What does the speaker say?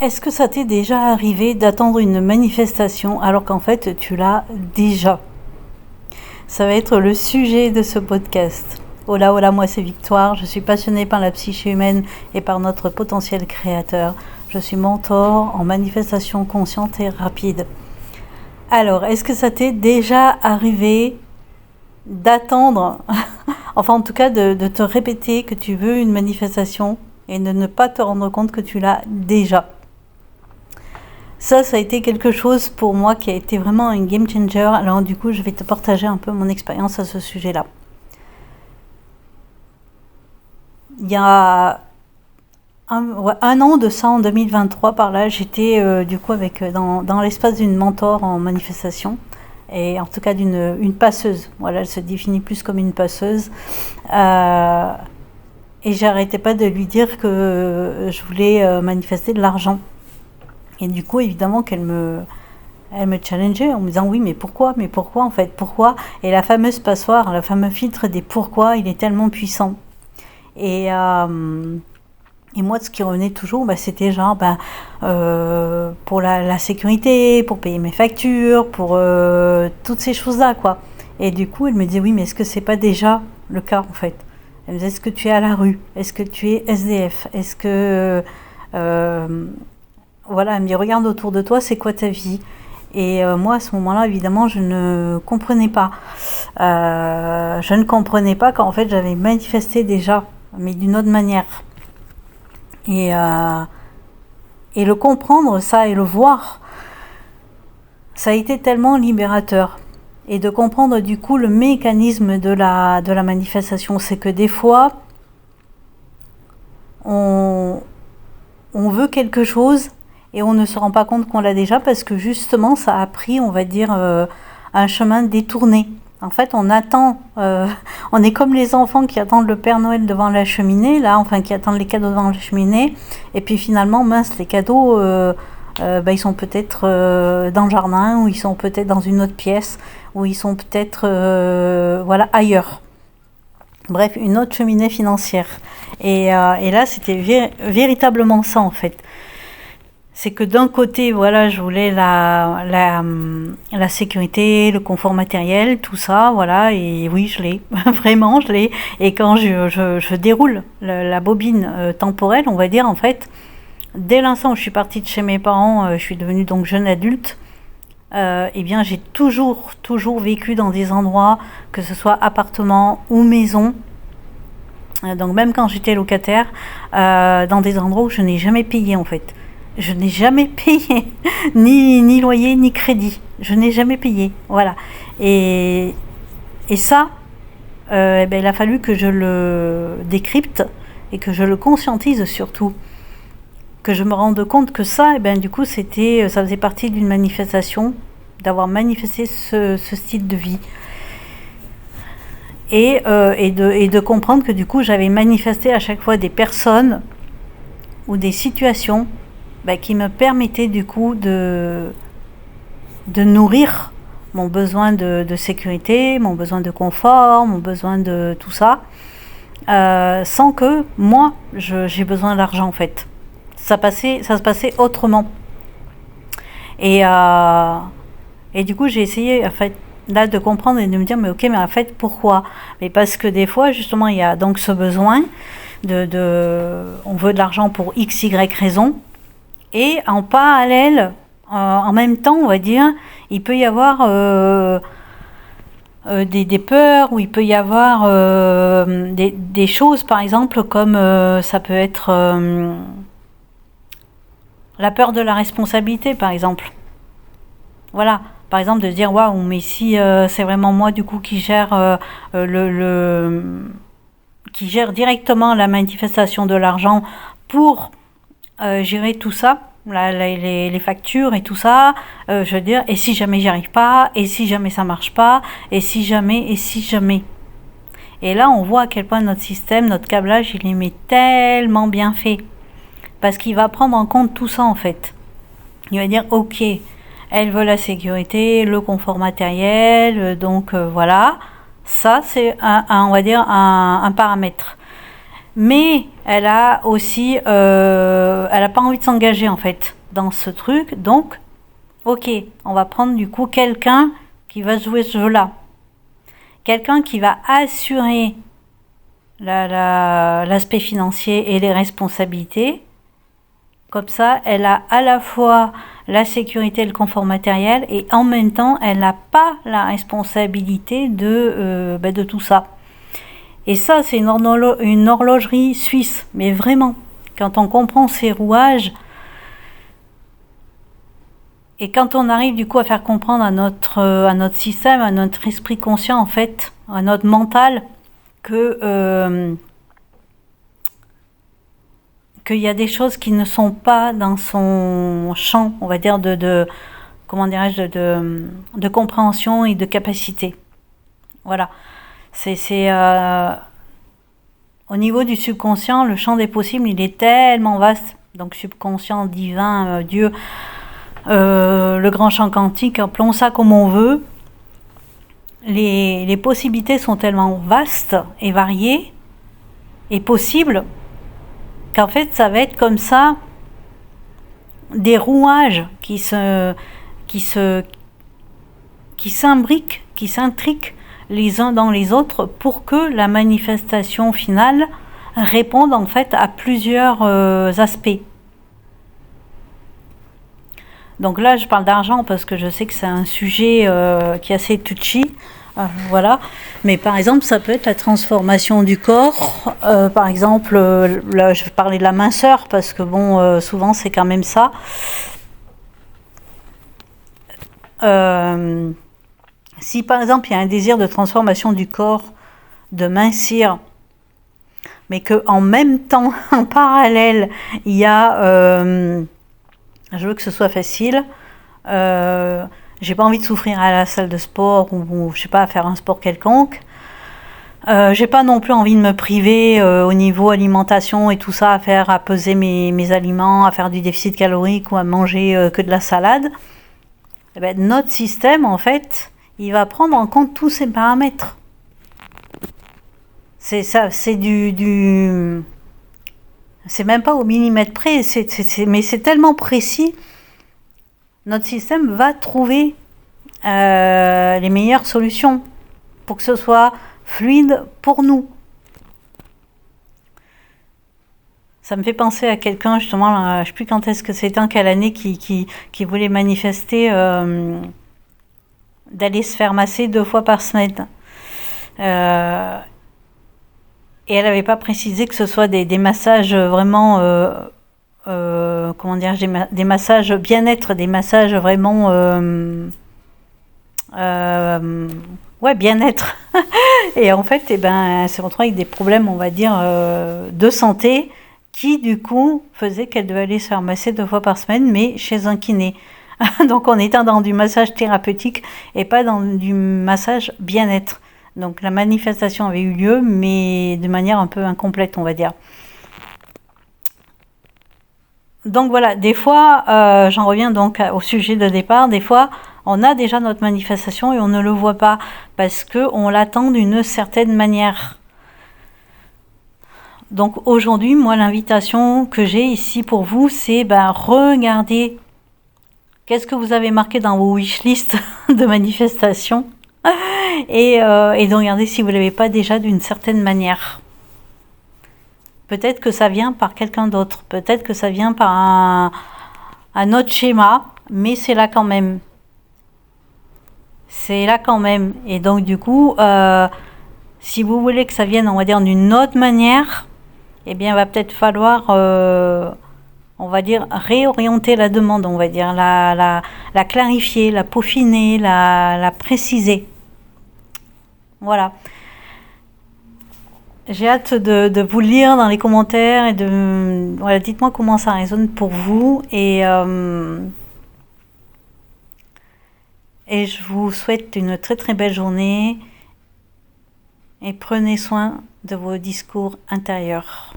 Est-ce que ça t'est déjà arrivé d'attendre une manifestation alors qu'en fait tu l'as déjà? Ça va être le sujet de ce podcast. Hola, hola, moi c'est Victoire, je suis passionnée par la psyché humaine et par notre potentiel créateur. Je suis mentor en manifestation consciente et rapide. Alors, est-ce que ça t'est déjà arrivé d'attendre, enfin en tout cas de te répéter que tu veux une manifestation et de ne pas te rendre compte que tu l'as déjà? Ça a été quelque chose pour moi qui a été vraiment un game changer. Alors du coup, je vais te partager un peu mon expérience à ce sujet-là. Il y a un an de ça, en 2023, par là, j'étais du coup dans l'espace d'une mentor en manifestation. Et en tout cas une passeuse. Voilà, elle se définit plus comme une passeuse. Et j'arrêtais pas de lui dire que je voulais manifester de l'argent. Et du coup, évidemment elle me challengeait en me disant oui, mais pourquoi en fait, pourquoi? Et la fameuse passoire, le fameux filtre des pourquoi, il est tellement puissant. Et moi, ce qui revenait toujours, c'était genre, pour la sécurité, pour payer mes factures, pour toutes ces choses-là, quoi. Et du coup, elle me disait, oui, mais est-ce que c'est pas déjà le cas, en fait? Elle me disait, est-ce que tu es à la rue? Est-ce que tu es SDF? Est-ce que... voilà, elle me dit, regarde autour de toi, c'est quoi ta vie? Et moi, à ce moment-là, évidemment, je ne comprenais pas. Je ne comprenais pas qu'en fait, j'avais manifesté déjà, mais d'une autre manière. Et le comprendre, ça, et le voir, ça a été tellement libérateur. Et de comprendre, du coup, le mécanisme de la manifestation, c'est que des fois, on veut quelque chose, et on ne se rend pas compte qu'on l'a déjà parce que justement ça a pris, on va dire, un chemin détourné. En fait, on attend, on est comme les enfants qui attendent le Père Noël devant la cheminée, là, enfin qui attendent les cadeaux devant la cheminée, et puis finalement, mince, les cadeaux, ils sont peut-être dans le jardin, ou ils sont peut-être dans une autre pièce, ou ils sont peut-être voilà, ailleurs. Bref, une autre cheminée financière. Et là, c'était véritablement ça, en fait. C'est que d'un côté, voilà, je voulais la sécurité, le confort matériel, tout ça, voilà, et oui, je l'ai, vraiment, je l'ai. Et quand je déroule la bobine temporelle, on va dire, en fait, dès l'instant où je suis partie de chez mes parents, je suis devenue donc jeune adulte, eh bien, j'ai toujours vécu dans des endroits, que ce soit appartement ou maison, donc même quand j'étais locataire, dans des endroits où je n'ai jamais payé, en fait. Je n'ai jamais payé, ni loyer, ni crédit. Je n'ai jamais payé, voilà. Et ça, il a fallu que je le décrypte et que je le conscientise surtout. Que je me rende compte que ça, du coup, ça faisait partie d'une manifestation, d'avoir manifesté ce style de vie. Et de comprendre que du coup, j'avais manifesté à chaque fois des personnes ou des situations qui me permettait du coup de nourrir mon besoin de sécurité, mon besoin de confort, mon besoin de tout ça, sans que moi j'ai besoin d'argent, en fait. Ça se passait autrement. Et du coup j'ai essayé, en fait, là, de comprendre et de me dire, mais ok, mais en fait pourquoi? Mais parce que des fois justement il y a donc ce besoin on veut de l'argent pour x, y raison. Et en parallèle, en même temps, on va dire, il peut y avoir des peurs, ou il peut y avoir des choses, par exemple, comme ça peut être la peur de la responsabilité, par exemple. Voilà, par exemple, de se dire, waouh, mais si c'est vraiment moi, du coup, qui gère qui gère directement la manifestation de l'argent pour gérer tout ça, les factures et tout ça, je veux dire, et si jamais j'y arrive pas, et si jamais ça marche pas, et si jamais. Et là, on voit à quel point notre système, notre câblage, il est tellement bien fait. Parce qu'il va prendre en compte tout ça, en fait. Il va dire, ok, elle veut la sécurité, le confort matériel, donc voilà. Ça, c'est on va dire un paramètre. mais elle a aussi, elle a pas envie de s'engager en fait dans ce truc. Donc, ok, on va prendre du coup quelqu'un qui va jouer ce jeu-là, quelqu'un qui va assurer l'aspect financier et les responsabilités. Comme ça, elle a à la fois la sécurité et le confort matériel et en même temps, elle n'a pas la responsabilité de tout ça. Et ça, c'est une horlogerie suisse, mais vraiment, quand on comprend ces rouages et quand on arrive du coup à faire comprendre à notre système, à notre esprit conscient en fait, à notre mental, que qu'il y a des choses qui ne sont pas dans son champ, on va dire, comment dirais-je, de compréhension et de capacité. Voilà. Au niveau du subconscient, le champ des possibles, il est tellement vaste. Donc subconscient, divin, Dieu, le grand champ quantique, appelons ça comme on veut. Les possibilités sont tellement vastes et variées et possibles qu'en fait, ça va être comme ça des rouages qui s'imbriquent, qui s'intriquent les uns dans les autres pour que la manifestation finale réponde en fait à plusieurs aspects. Donc là, je parle d'argent parce que je sais que c'est un sujet qui est assez touchy. Voilà. Mais par exemple, ça peut être la transformation du corps. Par exemple, là, je vais parler de la minceur parce que bon, souvent c'est quand même ça. Si par exemple il y a un désir de transformation du corps, de mincir, mais que en même temps, en parallèle, il y a, je veux que ce soit facile. J'ai pas envie de souffrir à la salle de sport ou je sais pas, à faire un sport quelconque. J'ai pas non plus envie de me priver au niveau alimentation et tout ça, à peser mes aliments, à faire du déficit calorique ou à manger que de la salade. Eh ben, notre système, en fait, il va prendre en compte tous ces paramètres. C'est ça, c'est c'est même pas au millimètre près, mais c'est tellement précis. Notre système va trouver les meilleures solutions pour que ce soit fluide pour nous. Ça me fait penser à quelqu'un, justement, je ne sais plus quand est-ce que c'était, en quelle année, qui voulait manifester d'aller se faire masser 2 fois par semaine. Et elle n'avait pas précisé que ce soit des massages vraiment, comment dire, des massages bien-être, des massages vraiment, ouais, bien-être. Et en fait, elle s'est retrouvée avec des problèmes, on va dire, de santé, qui du coup faisait qu'elle devait aller se faire masser 2 fois par semaine, mais chez un kiné. Donc on était dans du massage thérapeutique et pas dans du massage bien-être. Donc la manifestation avait eu lieu, mais de manière un peu incomplète, on va dire. Donc voilà, des fois, j'en reviens donc au sujet de départ, des fois on a déjà notre manifestation et on ne le voit pas parce qu'on l'attend d'une certaine manière. Donc aujourd'hui, moi, l'invitation que j'ai ici pour vous, c'est regardez qu'est-ce que vous avez marqué dans vos wishlist de manifestation et de regarder si vous ne l'avez pas déjà d'une certaine manière. Peut-être que ça vient par quelqu'un d'autre, peut-être que ça vient par un autre schéma, mais c'est là quand même. C'est là quand même. Et donc du coup, si vous voulez que ça vienne, on va dire, d'une autre manière, eh bien, il va peut-être falloir, on va dire, réorienter la demande, on va dire, la clarifier, la peaufiner, la préciser. Voilà. J'ai hâte de vous lire dans les commentaires et voilà, dites-moi comment ça résonne pour vous et je vous souhaite une très très belle journée et prenez soin de vos discours intérieurs.